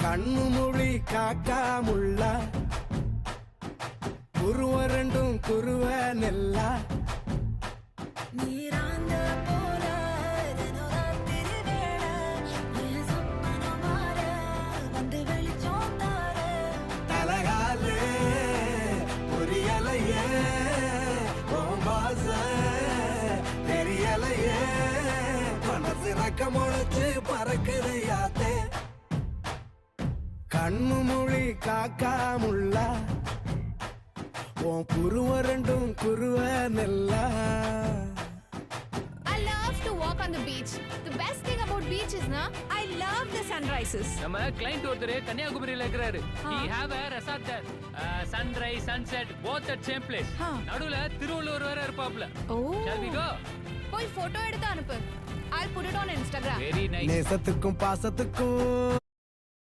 கண்ணு மொழி காக்காமுள்ள குருவ ரெண்டும் குருவ நெல்லா நீராந்த போல தினோதான் திருவேள என் சொப்பனம் மாற வந்து வெளிச்சம் தார தலகாலு புரியலையே பாச தெரியலையே மனசு ரக்க முளைச்சு பறக்குது யாத்தே கண்ணு மொழி காக்காமுள்ள உன் குருவ ரெண்டும் குருவ நெல்லா. I love to walk on the beach. The best thing about beach is na I love the sunrises. நம்ம கிளைண்ட் ஒருத்தர் கன்னியாகுமரியில இருக்கிறாரு. He have a resort there. Sunrise, sunset, both at same place. நடுவுல திருவள்ளுவர் வேற இருப்பாப்ல. Oh. Shall we go? போய் photo எடுத்து அனுப்பு. I'll put it on Instagram. Very nice. நேசத்துக்கும் பாசத்துக்கும்